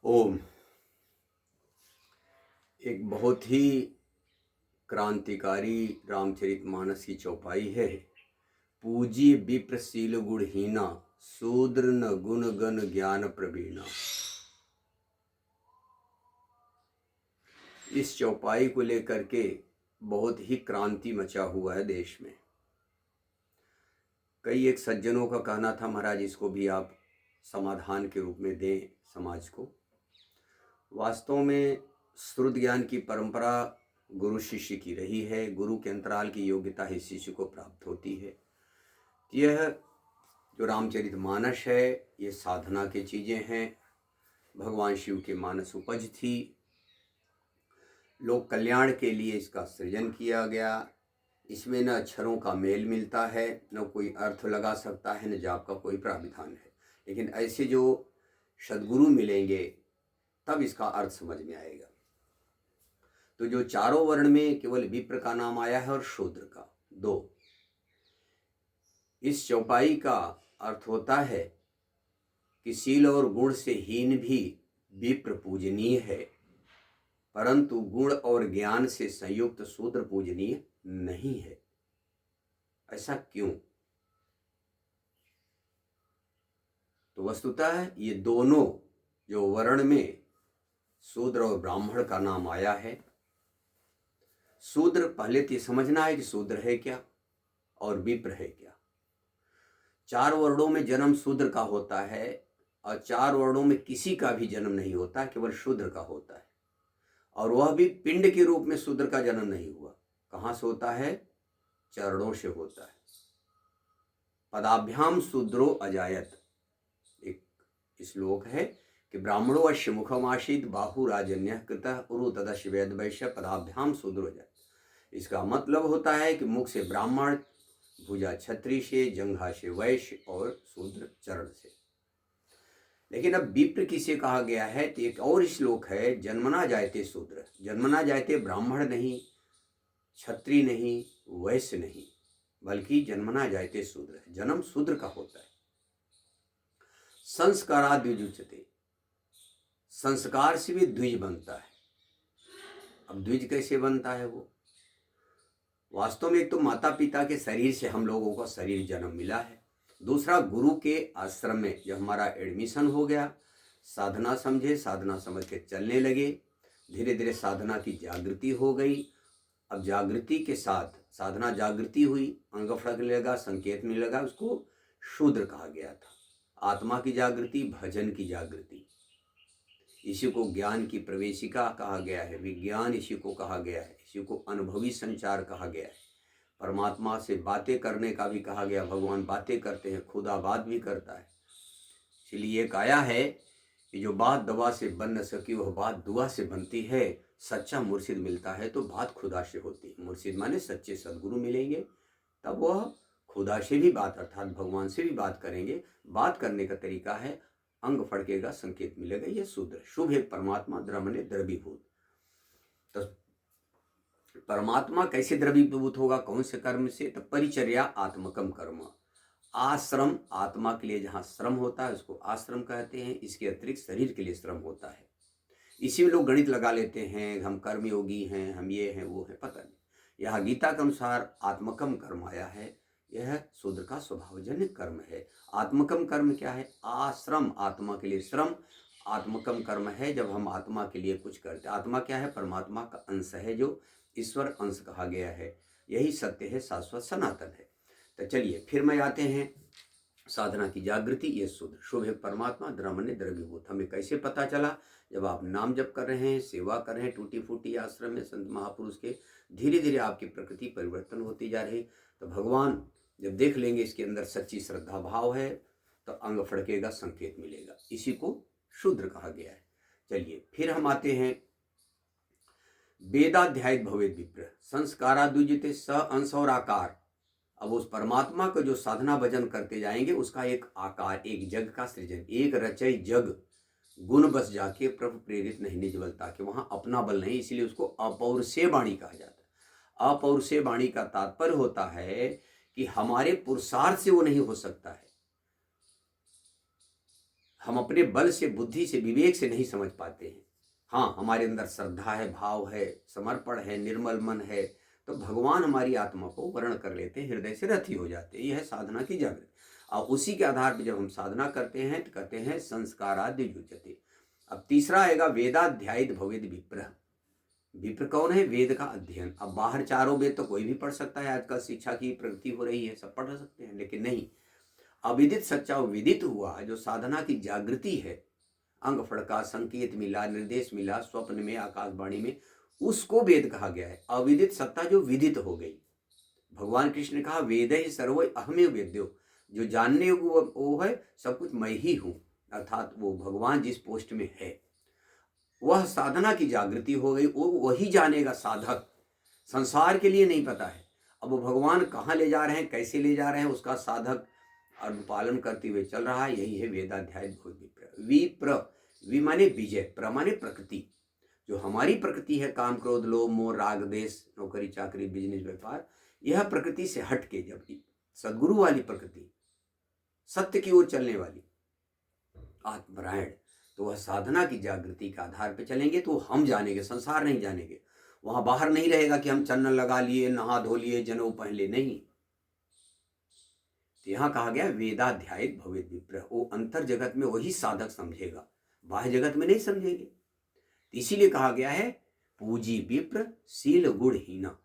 ओम। एक बहुत ही क्रांतिकारी रामचरितमानस की चौपाई है। पूज्य विप्रशील गुणहीना, शूद्र न गुण गण ज्ञान प्रवीणा। इस चौपाई को लेकर के बहुत ही क्रांति मचा हुआ है देश में। कई एक सज्जनों का कहना था, महाराज इसको भी आप समाधान के रूप में दें समाज को। वास्तव में श्रुत ज्ञान की परंपरा गुरु शिष्य की रही है। गुरु के अंतराल की योग्यता ही शिष्य को प्राप्त होती है। यह जो रामचरितमानस है ये साधना की चीज़ें हैं। भगवान शिव के मानस उपज थी। लोक कल्याण के लिए इसका सृजन किया गया। इसमें न अक्षरों का मेल मिलता है, न कोई अर्थ लगा सकता है, न जाप का कोई प्राविधान है। लेकिन ऐसे जो सद्गुरु मिलेंगे तब इसका अर्थ समझ में आएगा। तो जो चारों वर्ण में केवल विप्र का नाम आया है और शूद्र का दो। इस चौपाई का अर्थ होता है कि शील और गुण से हीन भी विप्र पूजनीय है, परंतु गुण और ज्ञान से संयुक्त शूद्र पूजनीय नहीं है। ऐसा क्यों? तो वस्तुतः ये दोनों जो वर्ण में शूद्र और ब्राह्मण का नाम आया है। शूद्र पहले तो समझना है कि शूद्र है क्या और विप्र है क्या। चार वर्णों में जन्म शूद्र का होता है और चार वर्णों में किसी का भी जन्म नहीं होता, केवल शूद्र का होता है। और वह भी पिंड के रूप में शूद्र का जन्म नहीं हुआ। कहाँ से होता है? चरणों से होता है। पदाभ्याम शूद्रो अजायत एक श्लोक है कि ब्राह्मणो अश्य मुखम आशीत बाहु राजन्य कृत उरु तदश वेद वैश्य पदाभ्याम शूद्रो अजायत। इसका मतलब होता है कि मुख से ब्राह्मण, भुजा क्षत्रिय से, जंघा से वैश्य और शूद्र चरण से। लेकिन अब विप्र किसे कहा गया है? तो एक और श्लोक है, जन्मना जायते शूद्र। जन्मना जायते ब्राह्मण नहीं, क्षत्रिय नहीं, वैश्य नहीं, बल्कि जन्मना जायते शूद्र। जन्म शूद्र का होता है। संस्कारा द्विजुच्यते, संस्कार से भी द्विज बनता है। अब द्विज कैसे बनता है? वो वास्तव में एक तो माता पिता के शरीर से हम लोगों को शरीर जन्म मिला है। दूसरा, गुरु के आश्रम में जब हमारा एडमिशन हो गया, साधना समझे, साधना समझ के चलने लगे, धीरे धीरे साधना की जागृति हो गई। अब जागृति के साथ साधना जागृति हुई, अंग फड़कने लगा, संकेत मिलने लगा, उसको शूद्र कहा गया था। आत्मा की जागृति, भजन की जागृति, इसी को ज्ञान की प्रवेशिका कहा गया है। विज्ञान इसी को कहा गया है। इसी को अनुभवी संचार कहा गया है। परमात्मा से बातें करने का भी कहा गया। भगवान बातें करते हैं, खुदा बात भी करता है। इसलिए एक आया है कि जो बात दवा से बन न सकी वह बात दुआ से बनती है। सच्चा मुर्शिद मिलता है तो बात खुदा से होती है। मुर्शिद माने सच्चे सद्गुरु मिलेंगे तब वह खुदा से भी बात अर्थात भगवान से भी बात करेंगे। बात करने का तरीका है, अंग फड़केगा, संकेत मिलेगा, यह शूद्र। शुभ है परमात्मा, द्रमने द्रवीभूत। तो परमात्मा कैसे द्रवीभूत होगा? कौन से कर्म से? तो परिचर्या आत्मकम कर्म। आश्रम, आत्मा के लिए जहाँ श्रम होता है उसको आश्रम कहते हैं। इसके अतिरिक्त शरीर के लिए श्रम होता है। इसी में लोग गणित लगा लेते हैं, हम कर्मयोगी हैं, हम ये हैं वो हैं, पता नहीं। यहाँ गीता के अनुसार आत्मकम कर्म आया है। यह शूद्र का स्वभावजन्य कर्म है। आत्मकम कर्म क्या है? आश्रम, आत्मा के लिए श्रम। आत्मकम कर्म है जब हम आत्मा के लिए कुछ करते हैं। आत्मा क्या है? परमात्मा का अंश है, जो ईश्वर अंश कहा गया है। यही सत्य है, शाश्वत सनातन है। तो चलिए फिर मैं आते हैं साधना की जागृति, ये शूद्र। शुभ है परमात्मा, द्रमने द्रवीभूत। हमें कैसे पता चला? जब आप नाम जप कर रहे हैं, सेवा कर रहे हैं, टूटी फूटी आश्रम में संत महापुरुष के, धीरे धीरे आपकी प्रकृति परिवर्तन होती जा रही। तो भगवान जब देख लेंगे इसके अंदर सच्ची श्रद्धा भाव है तो अंग फड़केगा, संकेत मिलेगा। इसी को शूद्र कहा गया है। चलिए फिर हम आते हैं वेदाध्याय भवेद विप्र संस्कारा द्विजते स अंश और आकार। अब उस परमात्मा को जो साधना भजन करते जाएंगे उसका एक आकार, एक जग का सृजन। एक रचय जग गुण बस जाके प्रभु प्रेरित नहीं निज बल ताके। वहां अपना बल नहीं, इसलिए उसको अपौरुषेय वाणी कहा जाता है। अपौरुषेय वाणी का तात्पर्य होता है कि हमारे पुरुषार्थ से वो नहीं हो सकता है। हम अपने बल से, बुद्धि से, विवेक से नहीं समझ पाते हैं। हाँ, हमारे अंदर श्रद्धा है, भाव है, समर्पण है, निर्मल मन है, तो भगवान हमारी आत्मा को वर्ण कर लेते हैं, हृदय से रथी हो जाते हैं। यह है साधना की जागृति। और उसी के आधार पर जब हम साधना करते हैं तो कहते हैं संस्काराद्य युज्यते। अब तीसरा आएगा वेदाध्यायित भवेद विप्र। विप्र कौन है? वेद का अध्ययन। अब बाहर चारों वेद तो कोई भी पढ़ सकता है, आजकल शिक्षा की प्रगति हो रही है, सब पढ़ सकते हैं, लेकिन नहीं, अविदित सच्चा विदित हुआ, जो साधना की जागृति है, अंग फड़का, संकेत मिला, निर्देश मिला, स्वप्न में, आकाशवाणी में, उसको वेद कहा गया है। अविदित सत्ता जो विदित हो गई, भगवान कृष्ण ने कहा वेद ही सर्व अहमेव वेद्यो, जो जानने वो है, सब कुछ मैं ही हूँ, अर्थात वो भगवान जिस पोस्ट में है, वह साधना की जागृति हो गई, वो वही जानेगा साधक। संसार के लिए नहीं पता है, अब वो भगवान कहाँ ले जा रहे हैं, कैसे ले जा रहे हैं, उसका साधक अनुपालन करते हुए चल रहा है। यही है वेदाध्याय विप्र। विप्र, वि माने विजय, प्र माने प्रकृति। जो हमारी प्रकृति है, काम क्रोध लोभ मोह राग देश, नौकरी चाकरी, बिजनेस व्यापार, यह प्रकृति से हट के जब सदगुरु वाली प्रकृति, सत्य की ओर चलने वाली आत्मरायण, तो वह साधना की जागृति के आधार पर चलेंगे तो हम जानेंगे, संसार नहीं जानेंगे। वहां बाहर नहीं रहेगा कि हम चंदन लगा लिए, नहा धो लिए, जनेऊ पहन लिए, नहीं। तो यहां कहा गया वेदाध्यायित भवेद विप्र, वो अंतर जगत में वही साधक समझेगा, बाह्य जगत में नहीं समझेंगे। इसीलिए कहा गया है पूजी विप्र शील गुण हीना।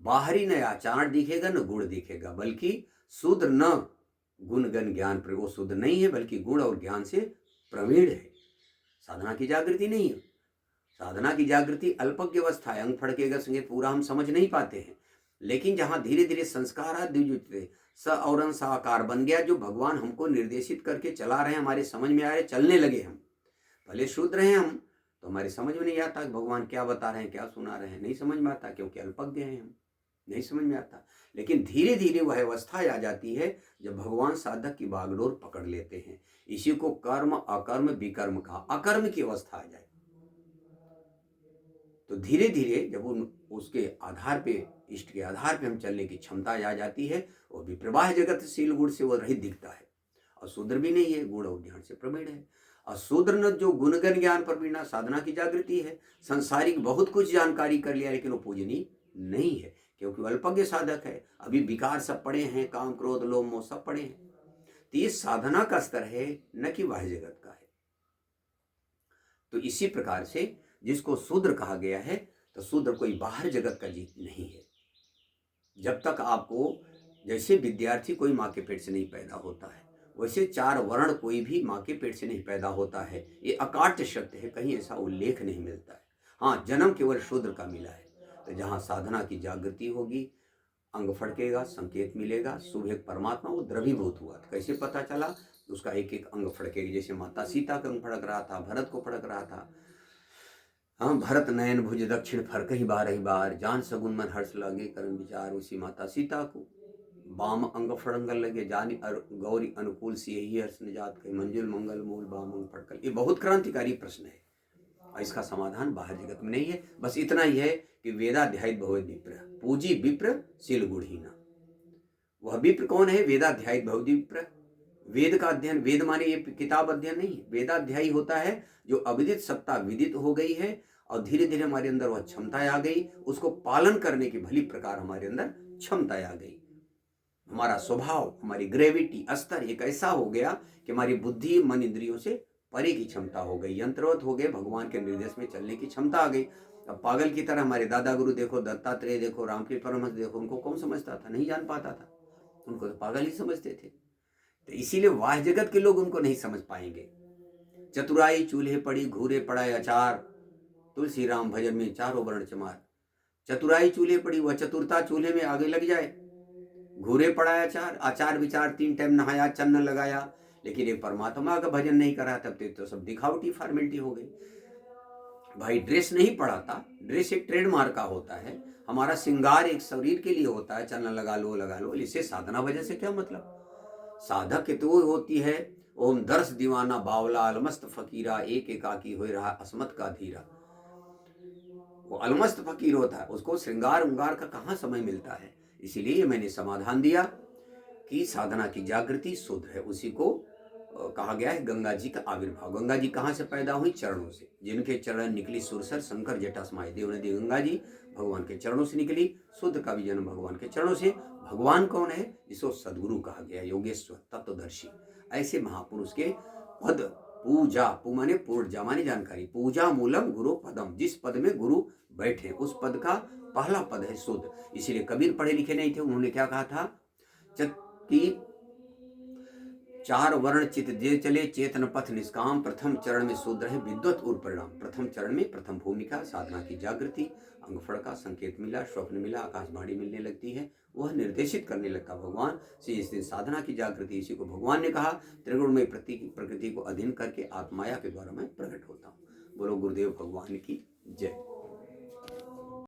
बाहरी न आचार दिखेगा न गुण दिखेगा, बल्कि शुद्ध न गुण गण ज्ञान पर, वो शुद्ध नहीं है बल्कि गुण और ज्ञान से प्रवीण है। साधना की जागृति नहीं है। साधना की जागृति अल्पज्ञ अवस्था है, अंग फड़केगा संगीत पूरा हम समझ नहीं पाते हैं, लेकिन जहां धीरे धीरे संस्कार स और साकार बन गया, जो भगवान हमको निर्देशित करके चला रहे हैं, हमारे समझ में आ रहे, चलने लगे हम, भले शूद्र हैं हम, तो हमारे समझ में नहीं आता कि भगवान क्या बता रहे हैं, क्या सुना रहे हैं, नहीं समझ में आता, क्योंकि अल्पज्ञ हैं हम, नहीं समझ में आता। लेकिन धीरे धीरे वह अवस्था आ जाती है जब भगवान साधक की बागडोर पकड़ लेते हैं। इसी को कर्म अकर्म विकर्म कहा, अकर्म की अवस्था आ जाए तो धीरे धीरे जब उसके आधार पे, इष्ट के आधार पे हम चलने की क्षमता आ जाती है, और विप्रवाह जगत शील गुण से वो रहित दिखता है, और शूद्र भी नहीं है, गुण और ज्ञान से प्रवीण है। और शूद्र न जो गुणगण ज्ञान प्रवीणा, साधना की जागृति है, संसारिक बहुत कुछ जानकारी कर लिया, लेकिन वो पूजनीय नहीं है, क्योंकि अल्पज्ञ साधक है, अभी विकार सब पड़े हैं, काम क्रोध लोभ मोह सब पड़े हैं। तो ये साधना का स्तर है, न कि बाह्य जगत का है। तो इसी प्रकार से जिसको शूद्र कहा गया है, तो शूद्र कोई बाहर जगत का जीव नहीं है। जब तक आपको, जैसे विद्यार्थी कोई माँ के पेट से नहीं पैदा होता है, वैसे चार वर्ण कोई भी माँ के पेट से नहीं पैदा होता है। ये अकाट्य सत्य है, कहीं ऐसा उल्लेख नहीं मिलता है। हाँ, जन्म केवल शूद्र का मिला है। तो जहाँ साधना की जागृति होगी, अंग फड़केगा, संकेत मिलेगा, शुभ एक परमात्मा वो द्रवीभूत हुआ। तो कैसे पता चला? उसका एक एक अंग फड़केगा, जैसे माता सीता का अंग फड़क रहा था, भरत को फड़क रहा था। हाँ, भरत नयन भुज दक्षिण फरकहि बारहि बार, जान सगुन मन हर्ष लगे करम विचार। उसी माता सीता को बाम अंग फड़ंगल लगे, जानी गौरी अनुकूल सी यही हर्ष निजात कही, मंजुल मंगल मूल बाम अंग फड़कल। ये बहुत क्रांतिकारी प्रश्न है, और इसका समाधान बाहर जगत में नहीं है। बस इतना ही है कि वेदाध्यायित भवेद विप्र, पूजी विप्र शील गुणहीना। वह विप्र कौन है? वेदाध्यायित भवेद विप्र। वेद का अध्ययन, वेद माने ये किताब अध्ययन नहीं, वेदाध्यायी होता है जो अविदित सत्ता विदित हो गई है, और धीरे धीरे हमारे अंदर वह क्षमता आ गई, उसको पालन करने की भली प्रकार हमारे अंदर क्षमता आ गई। हमारा स्वभाव, हमारी ग्रेविटी स्तर एक ऐसा हो गया कि हमारी बुद्धि मन इंद्रियों से परे की क्षमता हो गई, यंत्रवत हो गए, भगवान के निर्देश में चलने की क्षमता आ गई। अब पागल की तरह हमारे दादा गुरु देखो, दत्तात्रेय देखो, रामकृष्ण परमहंस देखो, उनको कौन समझता था? नहीं जान पाता था, उनको तो पागल ही समझते थे। तो इसीलिए बाह्य जगत के लोग उनको नहीं समझ पाएंगे। चतुराई चूल्हे पड़ी, घूरे पड़ाए अचार, तुलसी राम भजन में चारों वर्ण चमार। चतुराई चूल्हे पड़ी, वह चतुरता चूल्हे में आगे लग जाए। घूरे पड़ाया अचार, आचार विचार, 3 टाइम नहाया, चन्न लगाया, लेकिन एक परमात्मा का भजन नहीं करा, तब तो सब दिखावटी फॉर्मेलिटी हो गई। भाई ड्रेस नहीं पड़ाता, ड्रेस एक ट्रेडमार्क का होता है, हमारा श्रृंगार एक शरीर के लिए होता है, चन्न लगा लो, इससे साधना वजह से क्या मतलब? साधक तो होती है ओम दर्श दीवाना बावला, अलमस्त फकीरा, एक एकाकी हो रहा असमत का धीरा। वो अलमस्त फकीर होता है, उसको श्रृंगार उंगार का कहाँ समय मिलता है। इसीलिए मैंने समाधान दिया कि साधना की जागृति शुद्ध है, उसी को कहा गया है गंगा जी का आविर्भाव। गंगा जी कहाँ से पैदा हुई? चरणों से। जिनके चरण निकली सुरसर शंकर जटासमाई देव नदी गंगा जी भगवान के चरणों से निकली। शुद्ध का भी जन्म भगवान के चरणों से। भगवान कौन है? जिसको सदगुरु कहा गया, योगेश्वर तत्वदर्शी। ऐसे महापुरुष के पद पूजा, पू माने पूर्जा माने जानकारी, पूजा मूलम गुरु पदम, जिस पद में गुरु बैठे उस पद का पहला पद है शुद्ध। इसीलिए कबीर पढ़े लिखे नहीं थे, उन्होंने क्या कहा था कि चार वर्ण चित जे चले चेतन पथ निष्काम, प्रथम चरण में शूद्र है विद्वत और परिणाम। प्रथम चरण में प्रथम भूमिका साधना की जागृति, अंगफड़ का संकेत मिला, स्वप्न मिला, आकाशवाणी मिलने लगती है, वह निर्देशित करने लगता भगवान से। इस दिन साधना की जागृति, इसी को भगवान ने कहा त्रिगुणमय प्रकृति को अधीन करके आत्माया के द्वारा मैं प्रकट होता हूँ। बोलो गुरुदेव भगवान की जय।